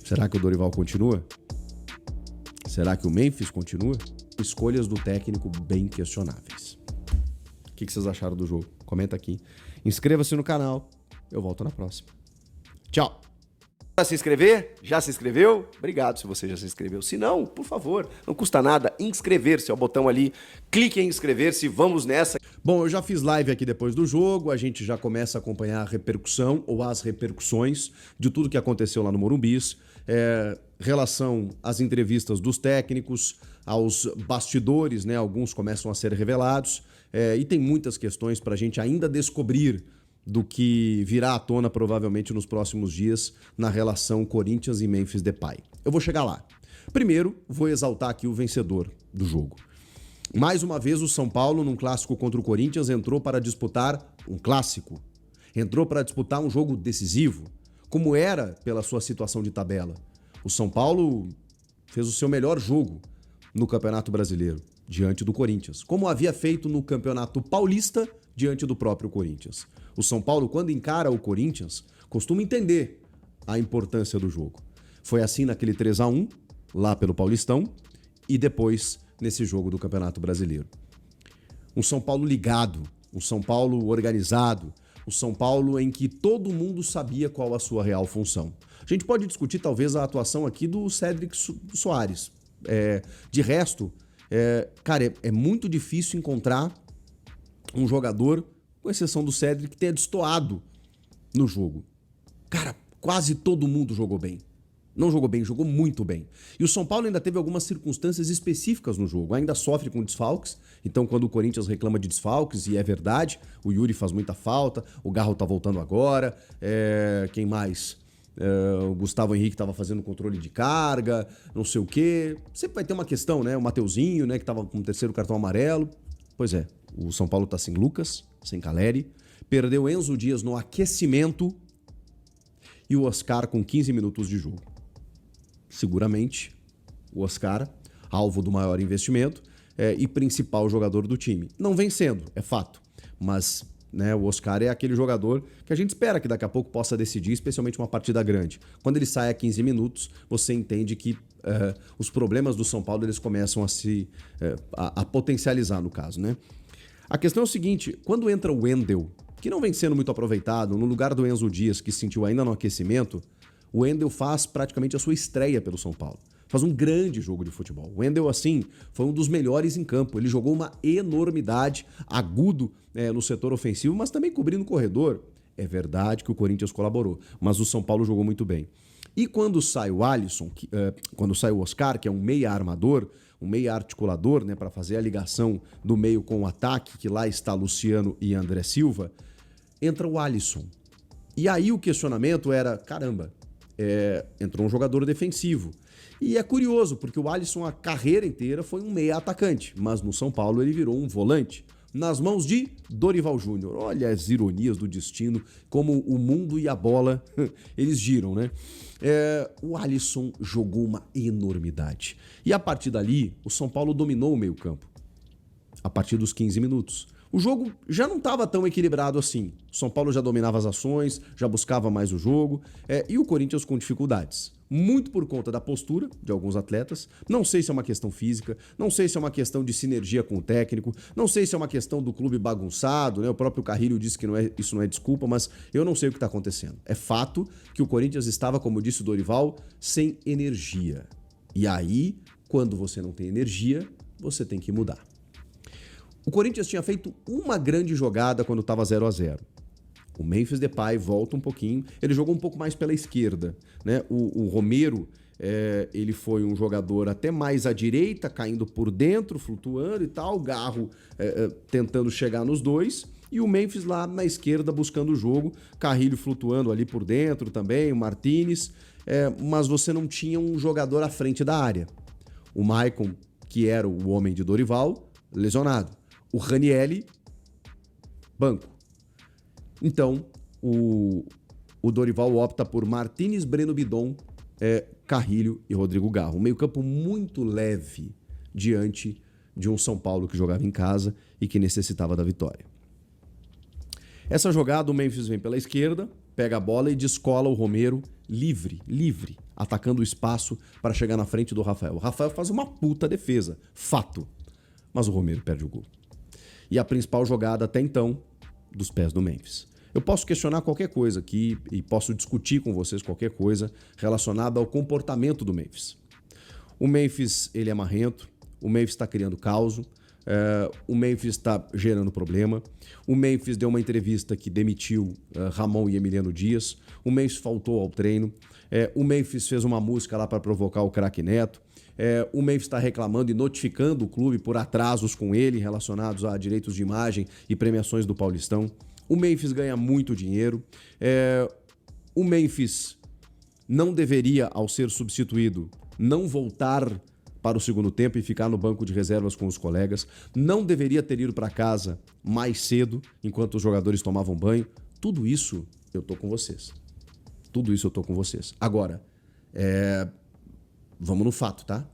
Será que o Dorival continua? Será que o Memphis continua? Escolhas do técnico bem questionáveis. O que vocês acharam do jogo? Comenta aqui. Inscreva-se no canal. Eu volto na próxima. Tchau! Para se inscrever? Já se inscreveu? Obrigado se você já se inscreveu. Se não, por favor, não custa nada inscrever-se. É o botão ali, clique em inscrever-se, vamos nessa. Bom, eu já fiz live aqui depois do jogo, a gente já começa a acompanhar a repercussão ou as repercussões de tudo que aconteceu lá no Morumbis, relação às entrevistas dos técnicos, aos bastidores, né? Alguns começam a ser revelados e tem muitas questões para a gente ainda descobrir do que virá à tona provavelmente nos próximos dias na relação Corinthians e Memphis Depay. Eu vou chegar lá. Primeiro, vou exaltar aqui o vencedor do jogo. Mais uma vez o São Paulo, num clássico contra o Corinthians, entrou para disputar um clássico. Entrou para disputar um jogo decisivo, como era pela sua situação de tabela. O São Paulo fez o seu melhor jogo no Campeonato Brasileiro, diante do Corinthians, como havia feito no Campeonato Paulista, diante do próprio Corinthians. O São Paulo, quando encara o Corinthians, costuma entender a importância do jogo. Foi assim naquele 3-1, lá pelo Paulistão, e depois nesse jogo do Campeonato Brasileiro. Um São Paulo ligado, um São Paulo organizado, um São Paulo em que todo mundo sabia qual a sua real função. A gente pode discutir talvez a atuação aqui do Cédric Soares. De resto, cara, é muito difícil encontrar um jogador, com exceção do Cédric, que tenha destoado no jogo. Cara, quase todo mundo jogou bem. Não jogou bem, jogou muito bem. E o São Paulo ainda teve algumas circunstâncias específicas no jogo. Ainda sofre com desfalques. Então, quando o Corinthians reclama de desfalques, e é verdade, o Yuri faz muita falta, o Garro tá voltando agora, quem mais? O Gustavo Henrique estava fazendo controle de carga, não sei o quê. Sempre vai ter uma questão, né? O Mateuzinho, né, que estava com o terceiro cartão amarelo. Pois é, o São Paulo tá sem Lucas, sem Caleri, perdeu Enzo Dias no aquecimento e o Oscar com 15 minutos de jogo. Seguramente, o Oscar, alvo do maior investimento e principal jogador do time. Não vem sendo, é fato, mas né, o Oscar é aquele jogador que a gente espera que daqui a pouco possa decidir, especialmente uma partida grande. Quando ele sai a 15 minutos, você entende que os problemas do São Paulo eles começam a potencializar no caso, né? A questão é o seguinte, quando entra o Wendel, que não vem sendo muito aproveitado, no lugar do Enzo Dias, que se sentiu ainda no aquecimento, o Wendel faz praticamente a sua estreia pelo São Paulo. Faz um grande jogo de futebol. O Wendel, assim, foi um dos melhores em campo. Ele jogou uma enormidade, agudo no setor ofensivo, mas também cobrindo o corredor. É verdade que o Corinthians colaborou, mas o São Paulo jogou muito bem. E quando sai o Alisson, quando sai o Oscar, que é um meia armador, um meia articulador, né, para fazer a ligação do meio com o ataque, que lá está Luciano e André Silva, entra o Alisson. E aí o questionamento era, caramba, entrou um jogador defensivo. E é curioso, porque o Alisson a carreira inteira foi um meia atacante, mas no São Paulo ele virou um volante, nas mãos de Dorival Júnior. Olha as ironias do destino, como o mundo e a bola, eles giram, né? O Alisson jogou uma enormidade. E a partir dali, o São Paulo dominou o meio-campo. A partir dos 15 minutos. O jogo já não estava tão equilibrado assim. O São Paulo já dominava as ações, já buscava mais o jogo, e o Corinthians com dificuldades. Muito por conta da postura de alguns atletas. Não sei se é uma questão física, não sei se é uma questão de sinergia com o técnico, não sei se é uma questão do clube bagunçado, né? O próprio Carrilho disse que isso não é desculpa, mas eu não sei o que está acontecendo. É fato que o Corinthians estava, como disse o Dorival, sem energia. E aí, quando você não tem energia, você tem que mudar. O Corinthians tinha feito uma grande jogada quando estava 0-0. O Memphis Depay volta um pouquinho, ele jogou um pouco mais pela esquerda, né? O Romero, ele foi um jogador até mais à direita, caindo por dentro, flutuando e tal, o Garro tentando chegar nos dois, e o Memphis lá na esquerda buscando o jogo, Carrilho flutuando ali por dentro também, o Martínez, mas você não tinha um jogador à frente da área. O Maicon, que era o homem de Dorival, lesionado. O Ranieri, banco. Então, o Dorival opta por Martínez, Breno Bidon, Carrilho e Rodrigo Garro. Um meio-campo muito leve diante de um São Paulo que jogava em casa e que necessitava da vitória. Essa jogada, o Memphis vem pela esquerda, pega a bola e descola o Romero livre, atacando o espaço para chegar na frente do Rafael. O Rafael faz uma puta defesa, fato. Mas o Romero perde o gol. E a principal jogada até então, dos pés do Memphis. Eu posso questionar qualquer coisa aqui e posso discutir com vocês qualquer coisa relacionada ao comportamento do Memphis. O Memphis, ele é marrento, o Memphis está criando caos, o Memphis está gerando problema, o Memphis deu uma entrevista que demitiu Ramon e Emiliano Dias, o Memphis faltou ao treino, o Memphis fez uma música lá para provocar o craque Neto, o Memphis está reclamando e notificando o clube por atrasos com ele relacionados a direitos de imagem e premiações do Paulistão. O Memphis ganha muito dinheiro. O Memphis não deveria, ao ser substituído, não voltar para o segundo tempo e ficar no banco de reservas com os colegas. Não deveria ter ido para casa mais cedo, enquanto os jogadores tomavam banho. Tudo isso eu tô com vocês. Tudo isso eu tô com vocês. Agora, vamos no fato, tá?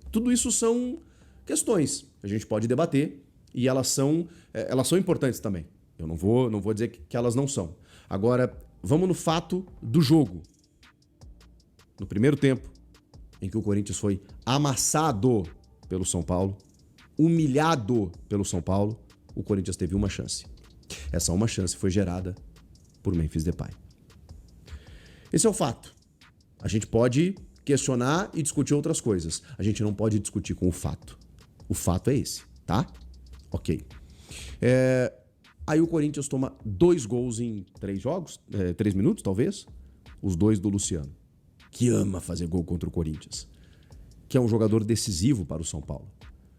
Tudo isso são questões que a gente pode debater e elas são importantes também. Eu não vou dizer que elas não são. Agora, vamos no fato do jogo. No primeiro tempo, em que o Corinthians foi amassado pelo São Paulo, humilhado pelo São Paulo, o Corinthians teve uma chance. Essa uma chance foi gerada por Memphis Depay. Esse é o fato. A gente pode questionar e discutir outras coisas. A gente não pode discutir com o fato. O fato é esse, tá? Ok. Aí o Corinthians toma 2 gols em 3 jogos, 3 minutos talvez, os 2 do Luciano, que ama fazer gol contra o Corinthians, que é um jogador decisivo para o São Paulo,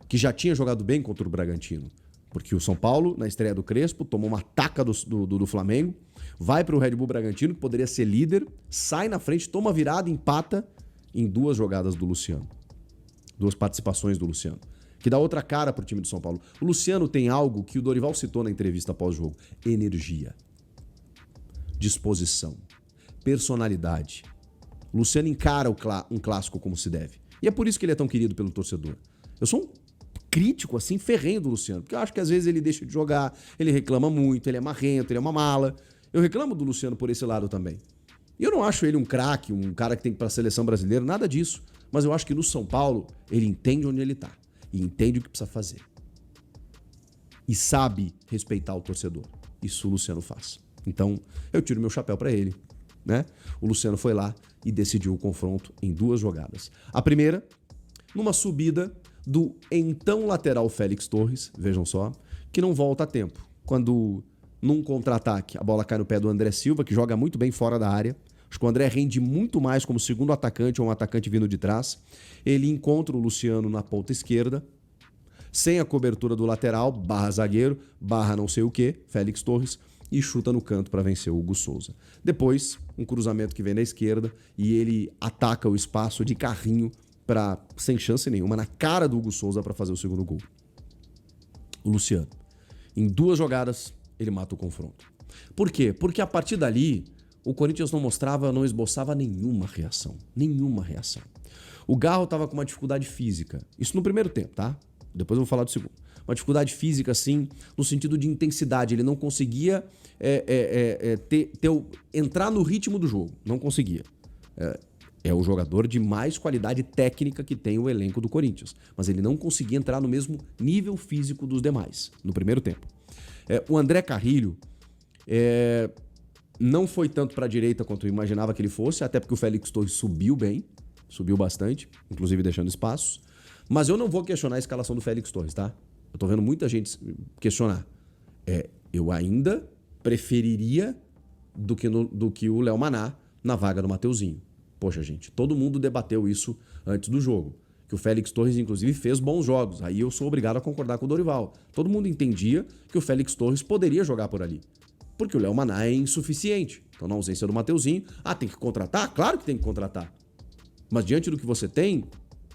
que já tinha jogado bem contra o Bragantino, porque o São Paulo, na estreia do Crespo, tomou uma taca do Flamengo, vai para o Red Bull Bragantino, que poderia ser líder, sai na frente, toma virada, empata em 2 jogadas do Luciano, 2 participações do Luciano, que dá outra cara pro time do São Paulo. O Luciano tem algo que o Dorival citou na entrevista pós-jogo: energia, disposição, personalidade. O Luciano encara um clássico como se deve. E é por isso que ele é tão querido pelo torcedor. Eu sou um crítico, assim, ferrenho do Luciano, porque eu acho que às vezes ele deixa de jogar, ele reclama muito, ele é marrento, ele é uma mala. Eu reclamo do Luciano por esse lado também. E eu não acho ele um craque, um cara que tem que ir pra seleção brasileira, nada disso. Mas eu acho que no São Paulo, ele entende onde ele tá. E entende o que precisa fazer. E sabe respeitar o torcedor. Isso o Luciano faz. Então, eu tiro meu chapéu pra ele, né? O Luciano foi lá e decidiu o confronto em 2 jogadas. A primeira, numa subida do então lateral Félix Torres, vejam só, que não volta a tempo. Quando, num contra-ataque, a bola cai no pé do André Silva, que joga muito bem fora da área. Acho que o André rende muito mais como segundo atacante ou um atacante vindo de trás. Ele encontra o Luciano na ponta esquerda, sem a cobertura do lateral, barra zagueiro, barra não sei o que, Félix Torres, e chuta no canto para vencer o Hugo Souza. Depois, um cruzamento que vem da esquerda e ele ataca o espaço de carrinho sem chance nenhuma, na cara do Hugo Souza para fazer o segundo gol. O Luciano. Em 2 jogadas, ele mata o confronto. Por quê? Porque a partir dali, o Corinthians não esboçava nenhuma reação. Nenhuma reação. O Garro estava com uma dificuldade física. Isso no primeiro tempo, tá? Depois eu vou falar do segundo. Uma dificuldade física, assim, no sentido de intensidade. Ele não conseguia entrar no ritmo do jogo. Não conseguia. É o jogador de mais qualidade técnica que tem o elenco do Corinthians. Mas ele não conseguia entrar no mesmo nível físico dos demais, no primeiro tempo. O André Carrilho não foi tanto para a direita quanto eu imaginava que ele fosse, até porque o Félix Torres subiu bem, subiu bastante, inclusive deixando espaços. Mas eu não vou questionar a escalação do Félix Torres, tá? Eu tô vendo muita gente questionar. Eu ainda preferiria do que o Léo Maná na vaga do Mateuzinho. Poxa, gente, todo mundo debateu isso antes do jogo. Que o Félix Torres, inclusive, fez bons jogos. Aí eu sou obrigado a concordar com o Dorival. Todo mundo entendia que o Félix Torres poderia jogar por ali. Porque o Léo Maná é insuficiente. Então, na ausência do Mateuzinho, tem que contratar? Claro que tem que contratar. Mas diante do que você tem,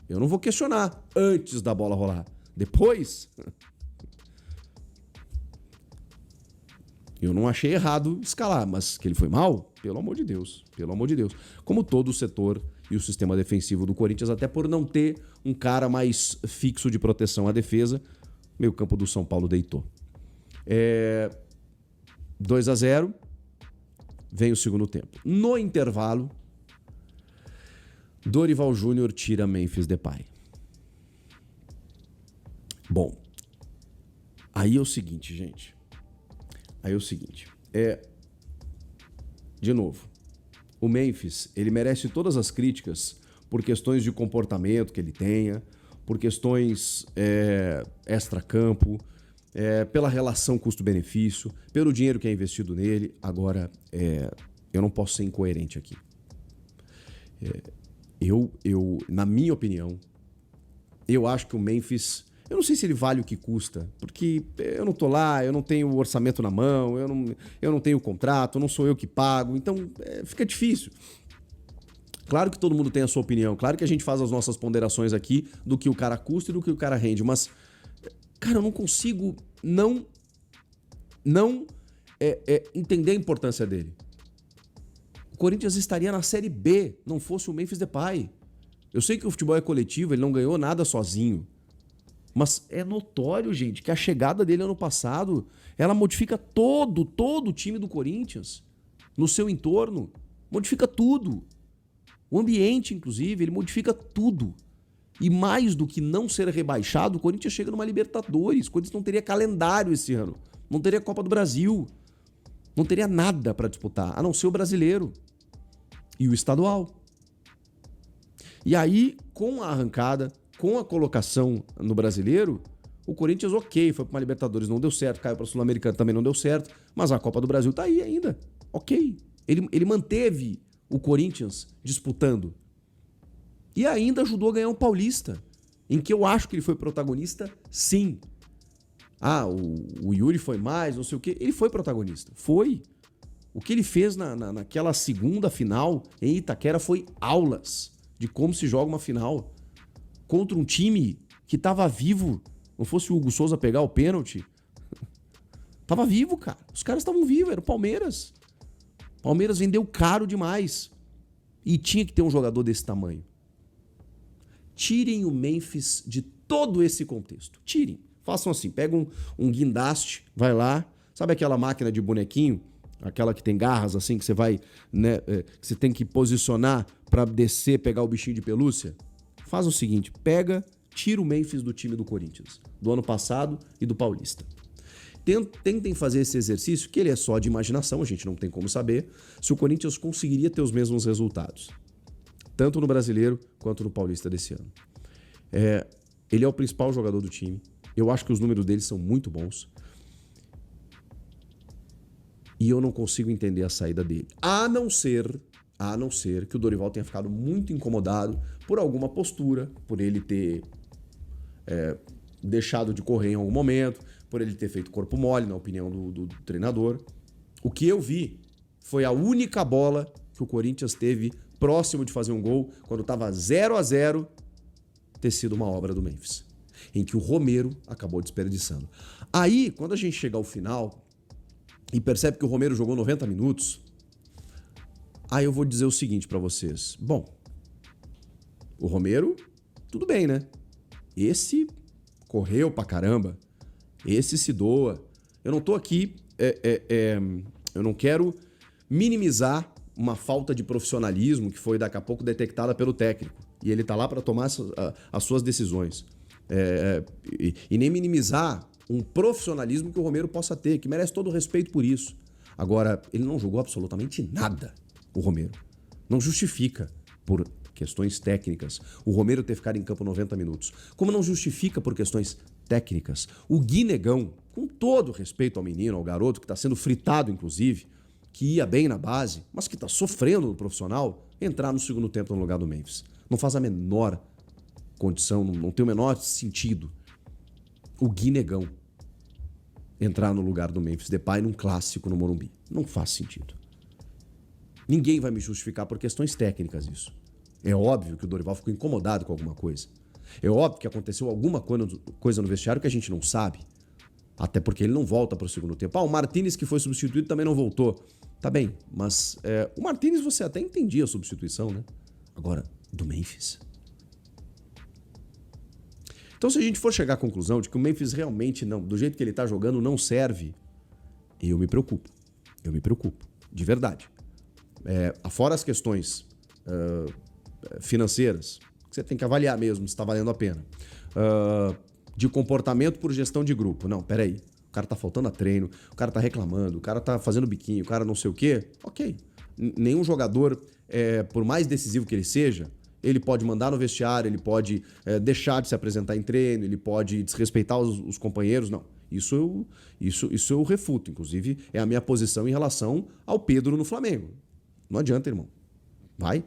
eu não vou questionar antes da bola rolar. Depois, eu não achei errado escalar, mas que ele foi mal, pelo amor de Deus, pelo amor de Deus. Como todo o setor e o sistema defensivo do Corinthians, até por não ter um cara mais fixo de proteção à defesa, meio campo do São Paulo deitou. 2-0, vem o segundo tempo. No intervalo, Dorival Júnior tira Memphis Depay. Bom, aí é o seguinte, gente. De novo, o Memphis, ele merece todas as críticas por questões de comportamento que ele tenha, por questões extra-campo, pela relação custo-benefício, pelo dinheiro que é investido nele. Agora, eu não posso ser incoerente aqui. Na minha opinião, eu acho que o Memphis... Eu não sei se ele vale o que custa, porque eu não tô lá, eu não tenho o orçamento na mão, eu não tenho o contrato, não sou eu que pago, então fica difícil. Claro que todo mundo tem a sua opinião, claro que a gente faz as nossas ponderações aqui do que o cara custa e do que o cara rende, mas, cara, eu não consigo não entender a importância dele. O Corinthians estaria na Série B, não fosse o Memphis Depay. Eu sei que o futebol é coletivo, ele não ganhou nada sozinho. Mas é notório, gente, que a chegada dele ano passado, ela modifica todo o time do Corinthians, no seu entorno, modifica tudo. O ambiente, inclusive, ele modifica tudo. E mais do que não ser rebaixado, o Corinthians chega numa Libertadores, o Corinthians não teria calendário esse ano, não teria Copa do Brasil, não teria nada para disputar, a não ser o Brasileiro e o Estadual. E aí, com a arrancada, com a colocação no Brasileiro, o Corinthians, ok, foi para uma Libertadores, não deu certo, caiu para a Sul-Americana, também não deu certo, mas a Copa do Brasil tá aí ainda, ok. Ele manteve o Corinthians disputando e ainda ajudou a ganhar um Paulista, em que eu acho que ele foi protagonista, sim. O Yuri foi mais, não sei o quê, ele foi protagonista, foi. O que ele fez naquela segunda final em Itaquera foi aulas de como se joga uma final contra um time que tava vivo. Não fosse o Hugo Souza pegar o pênalti. Tava vivo, cara. Os caras estavam vivos, era o Palmeiras. O Palmeiras vendeu caro demais. E tinha que ter um jogador desse tamanho. Tirem o Memphis de todo esse contexto. Tirem. Façam assim, pegam um guindaste, vai lá. Sabe aquela máquina de bonequinho? Aquela que tem garras assim, que você vai, né? Que você tem que posicionar pra descer, pegar o bichinho de pelúcia? Faz o seguinte, tira o Memphis do time do Corinthians, do ano passado e do Paulista. Tentem fazer esse exercício, que ele é só de imaginação, a gente não tem como saber se o Corinthians conseguiria ter os mesmos resultados, tanto no Brasileiro quanto no Paulista desse ano. Ele é o principal jogador do time, eu acho que os números dele são muito bons, e eu não consigo entender a saída dele, a não ser que o Dorival tenha ficado muito incomodado por alguma postura, por ele ter deixado de correr em algum momento, por ele ter feito corpo mole, na opinião do treinador. O que eu vi foi a única bola que o Corinthians teve próximo de fazer um gol, quando estava 0-0, ter sido uma obra do Memphis, em que o Romero acabou desperdiçando. Aí, quando a gente chega ao final e percebe que o Romero jogou 90 minutos, aí eu vou dizer o seguinte pra vocês. Bom, o Romero, tudo bem, né? Esse correu pra caramba. Esse se doa. Eu não tô aqui... eu não quero minimizar uma falta de profissionalismo que foi daqui a pouco detectada pelo técnico. E ele tá lá pra tomar as suas decisões. E nem minimizar um profissionalismo que o Romero possa ter, que merece todo o respeito por isso. Agora, ele não jogou absolutamente nada, o Romero. Não justifica, por questões técnicas, o Romero ter ficado em campo 90 minutos. Como não justifica por questões técnicas o Gui Negão, com todo respeito ao menino, ao garoto, que está sendo fritado, inclusive, que ia bem na base, mas que está sofrendo no profissional, entrar no segundo tempo no lugar do Memphis. Não faz a menor condição, não tem o menor sentido o Gui Negão entrar no lugar do Memphis Depay num clássico no Morumbi. Não faz sentido. Ninguém vai me justificar por questões técnicas isso. É óbvio que o Dorival ficou incomodado com alguma coisa. É óbvio que aconteceu alguma coisa no vestiário que a gente não sabe. Até porque ele não volta para o segundo tempo. O Martínez, que foi substituído, também não voltou. Tá bem, mas o Martínez você até entendia a substituição, né? Agora, do Memphis. Então, se a gente for chegar à conclusão de que o Memphis realmente não, do jeito que ele tá jogando, não serve, eu me preocupo. De verdade. Fora as questões financeiras, que você tem que avaliar mesmo se está valendo a pena. De comportamento por gestão de grupo. Não, peraí. O cara tá faltando a treino, o cara tá reclamando, o cara tá fazendo biquinho, o cara não sei o quê. Ok. Nenhum jogador, por mais decisivo que ele seja, ele pode mandar no vestiário, ele pode deixar de se apresentar em treino, ele pode desrespeitar os companheiros. Não. Isso eu refuto. Inclusive, é a minha posição em relação ao Pedro no Flamengo. Não adianta, irmão. Vai,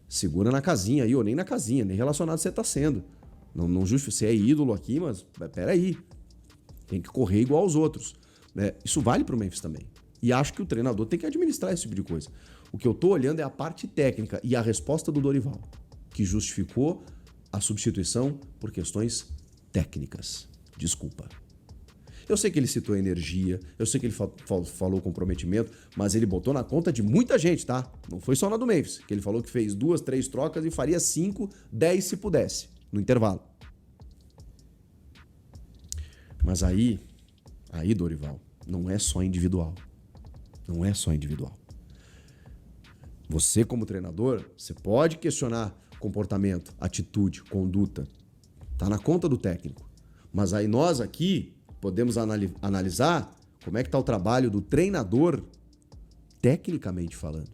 segura na casinha aí, ou nem na casinha, nem relacionado você tá sendo. Não justifica, você é ídolo aqui, mas peraí. Tem que correr igual aos outros. Isso vale pro Memphis também. E acho que o treinador tem que administrar esse tipo de coisa. O que eu tô olhando é a parte técnica e a resposta do Dorival, que justificou a substituição por questões técnicas. Desculpa. Eu sei que ele citou energia, eu sei que ele falou comprometimento, mas ele botou na conta de muita gente, tá? Não foi só na do Memphis, que ele falou que fez 2, 3 trocas e faria 5, 10 se pudesse, no intervalo. Mas aí, Dorival, não é só individual. Não é só individual. Você, como treinador, você pode questionar comportamento, atitude, conduta. Tá na conta do técnico. Mas aí nós aqui podemos analisar como é que tá o trabalho do treinador, tecnicamente falando,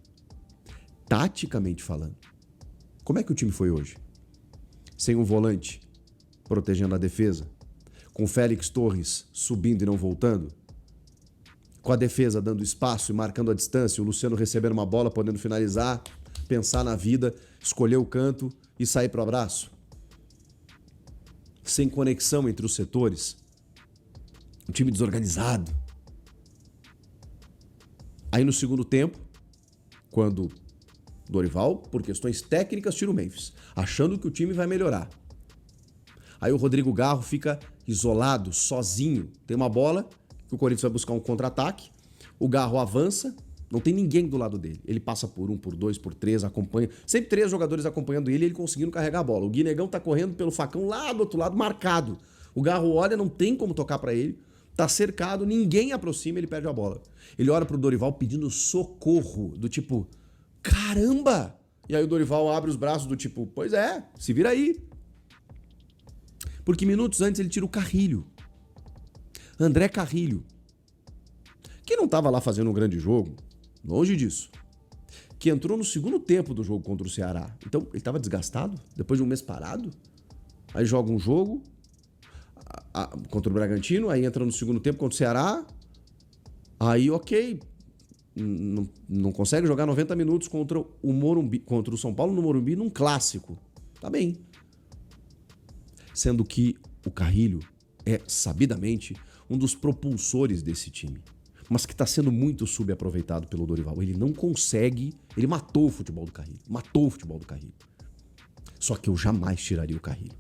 taticamente falando. Como é que o time foi hoje? Sem um volante protegendo a defesa, com o Félix Torres subindo e não voltando, com a defesa dando espaço e marcando a distância, o Luciano recebendo uma bola, podendo finalizar, pensar na vida, escolher o canto e sair para o abraço. Sem conexão entre os setores. Um time desorganizado. Aí no segundo tempo, quando Dorival, por questões técnicas, tira o Memphis, achando que o time vai melhorar. Aí o Rodrigo Garro fica isolado, sozinho. Tem uma bola que o Corinthians vai buscar um contra-ataque. O Garro avança, não tem ninguém do lado dele. Ele passa por 1, por 2, por 3, acompanha. Sempre 3 jogadores acompanhando ele e ele conseguindo carregar a bola. O Guinegão tá correndo pelo facão lá do outro lado, marcado. O Garro olha, não tem como tocar pra ele. Tá cercado, ninguém aproxima, ele perde a bola. Ele olha pro Dorival pedindo socorro, do tipo, caramba! E aí o Dorival abre os braços do tipo, pois é, se vira aí. Porque minutos antes ele tira o Carrilho. André Carrilho. Que não estava lá fazendo um grande jogo, longe disso. Que entrou no segundo tempo do jogo contra o Ceará. Então, ele estava desgastado, depois de um mês parado. Aí joga um jogo contra o Bragantino, aí entra no segundo tempo contra o Ceará. Aí, ok. Não consegue jogar 90 minutos contra o Morumbi, contra o São Paulo no Morumbi num clássico. Tá bem. Sendo que o Carrilho é, sabidamente, um dos propulsores desse time, mas que está sendo muito subaproveitado pelo Dorival. Ele não consegue... Ele matou o futebol do Carrilho. Matou o futebol do Carrilho. Só que eu jamais tiraria o Carrilho.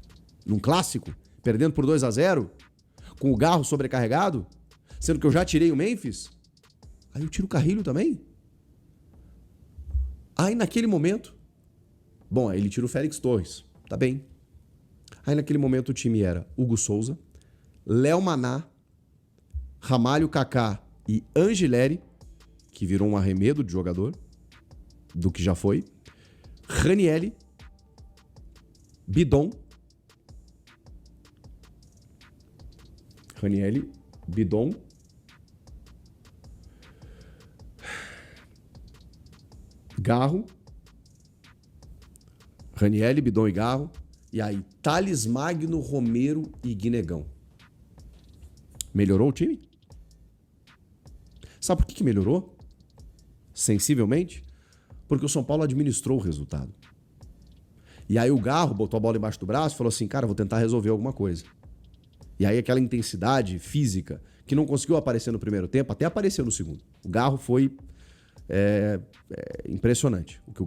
Num clássico, perdendo por 2-0, com o Garro sobrecarregado, sendo que eu já tirei o Memphis, aí eu tiro o Carrilho também. Aí naquele momento... Bom, aí ele tira o Félix Torres. Tá bem. Aí naquele momento o time era Hugo Souza, Léo Maná, Ramalho, Kaká e Angileri, que virou um arremedo de jogador, do que já foi, Ranielli, Bidon, Garro, Ranielli, Bidon e Garro, e aí Thales Magno, Romero e Guinegão. Melhorou o time? Sabe por que melhorou? Sensivelmente? Porque o São Paulo administrou o resultado. E aí o Garro botou a bola embaixo do braço e falou assim, cara, vou tentar resolver alguma coisa. E aí aquela intensidade física que não conseguiu aparecer no primeiro tempo, até apareceu no segundo. O Garro foi impressionante, o que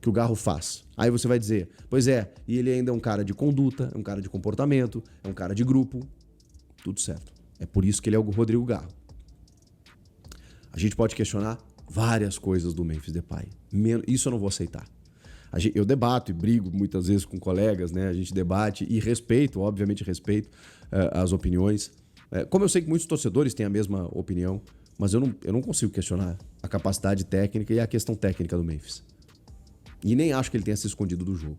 o Garro faz. Aí você vai dizer, pois é, e ele ainda é um cara de conduta, é um cara de comportamento, é um cara de grupo, tudo certo. É por isso que ele é o Rodrigo Garro. A gente pode questionar várias coisas do Memphis Depay. Isso eu não vou aceitar. Eu debato e brigo muitas vezes com colegas, né? A gente debate e respeito, obviamente respeito as opiniões. Como eu sei que muitos torcedores têm a mesma opinião, mas eu não consigo questionar a capacidade técnica e a questão técnica do Memphis. E nem acho que ele tenha se escondido do jogo.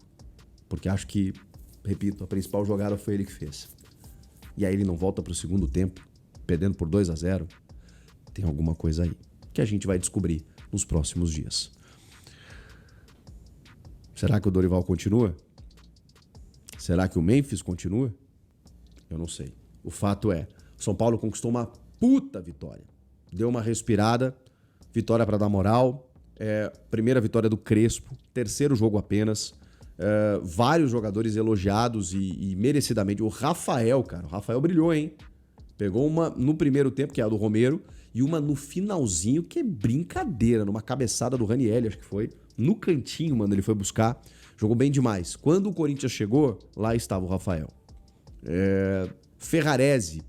Porque acho que, repito, a principal jogada foi ele que fez. E aí ele não volta pro segundo tempo, perdendo por 2-0. Tem alguma coisa aí que a gente vai descobrir nos próximos dias. Será que o Dorival continua? Será que o Memphis continua? Eu não sei. O fato é, o São Paulo conquistou uma puta vitória. Deu uma respirada, vitória para dar moral. Primeira vitória do Crespo, terceiro jogo apenas. Vários jogadores elogiados e merecidamente. O Rafael, cara, o Rafael brilhou, hein? Pegou uma no primeiro tempo, que é a do Romero, e uma no finalzinho, que é brincadeira, numa cabeçada do Ranieri, acho que foi. No cantinho, mano, ele foi buscar. Jogou bem demais. Quando o Corinthians chegou, lá estava o Rafael. Ferrarese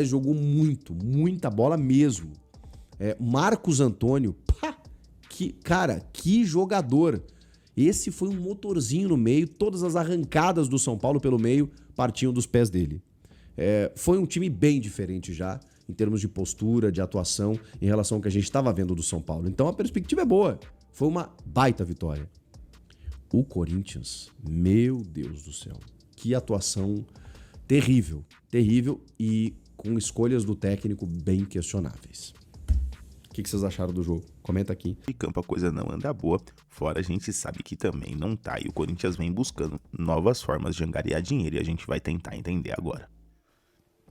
jogou muita bola mesmo. Marcos Antônio, que jogador. Esse foi um motorzinho no meio, todas as arrancadas do São Paulo pelo meio partiam dos pés dele. Foi um time bem diferente já, em termos de postura, de atuação, em relação ao que a gente estava vendo do São Paulo. Então a perspectiva é boa. Foi uma baita vitória. O Corinthians, meu Deus do céu, que atuação terrível e com escolhas do técnico bem questionáveis. O que vocês acharam do jogo? Comenta aqui. De campo a coisa não anda boa, fora a gente sabe que também não tá, e o Corinthians vem buscando novas formas de angariar dinheiro e a gente vai tentar entender agora.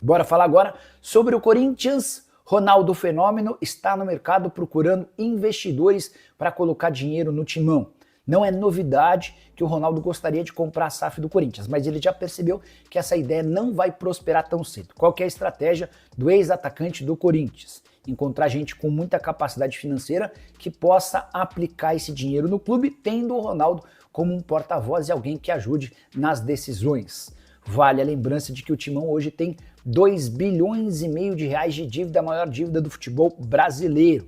Bora falar agora sobre o Corinthians. Ronaldo Fenômeno está no mercado procurando investidores para colocar dinheiro no timão. Não é novidade que o Ronaldo gostaria de comprar a SAF do Corinthians, mas ele já percebeu que essa ideia não vai prosperar tão cedo. Qual que é a estratégia do ex-atacante do Corinthians? Encontrar gente com muita capacidade financeira que possa aplicar esse dinheiro no clube, tendo o Ronaldo como um porta-voz e alguém que ajude nas decisões. Vale a lembrança de que o Timão hoje tem 2,5 bilhões de reais de dívida, a maior dívida do futebol brasileiro.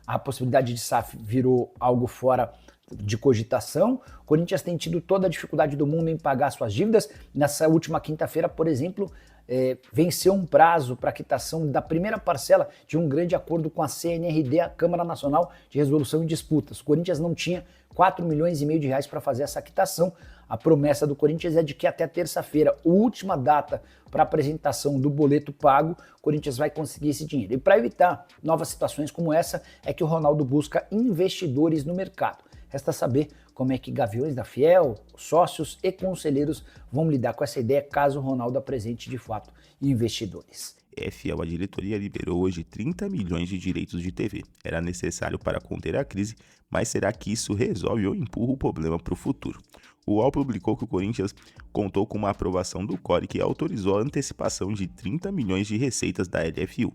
A possibilidade de SAF virou algo fora de cogitação. O Corinthians tem tido toda a dificuldade do mundo em pagar suas dívidas. Nessa última quinta-feira, por exemplo, venceu um prazo para quitação da primeira parcela de um grande acordo com a CNRD, a Câmara Nacional de Resolução de Disputas. O Corinthians não tinha 4,5 milhões de reais para fazer essa quitação. A promessa do Corinthians é de que até terça-feira, última data para apresentação do boleto pago, o Corinthians vai conseguir esse dinheiro. E para evitar novas situações como essa, é que o Ronaldo busca investidores no mercado. Resta saber como é que Gaviões da Fiel, sócios e conselheiros vão lidar com essa ideia caso o Ronaldo apresente de fato investidores. Fiel, a diretoria liberou hoje 30 milhões de direitos de TV. Era necessário para conter a crise, mas será que isso resolve ou empurra o problema para o futuro? O UOL publicou que o Corinthians contou com uma aprovação do CORE que autorizou a antecipação de 30 milhões de receitas da LFU.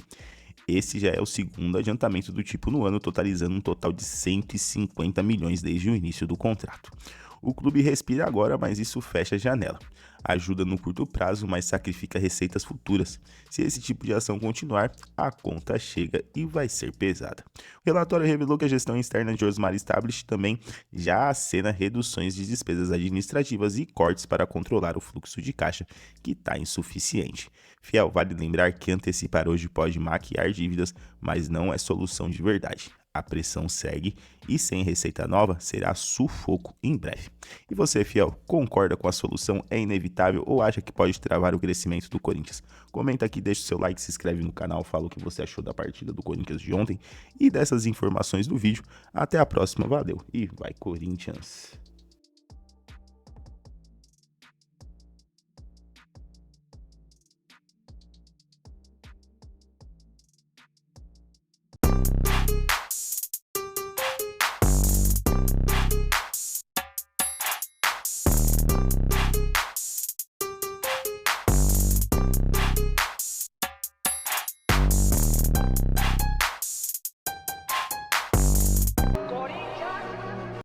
Esse já é o segundo adiantamento do tipo no ano, totalizando um total de 150 milhões desde o início do contrato. O clube respira agora, mas isso fecha a janela. Ajuda no curto prazo, mas sacrifica receitas futuras. Se esse tipo de ação continuar, a conta chega e vai ser pesada. O relatório revelou que a gestão externa de Osmar Stablish também já acena reduções de despesas administrativas e cortes para controlar o fluxo de caixa, que está insuficiente. Fiel, vale lembrar que antecipar hoje pode maquiar dívidas, mas não é solução de verdade. A pressão segue e sem receita nova será sufoco em breve. E você, Fiel, concorda com a solução? É inevitável ou acha que pode travar o crescimento do Corinthians? Comenta aqui, deixa o seu like, se inscreve no canal, fala o que você achou da partida do Corinthians de ontem e dessas informações do vídeo. Até a próxima, valeu e vai Corinthians!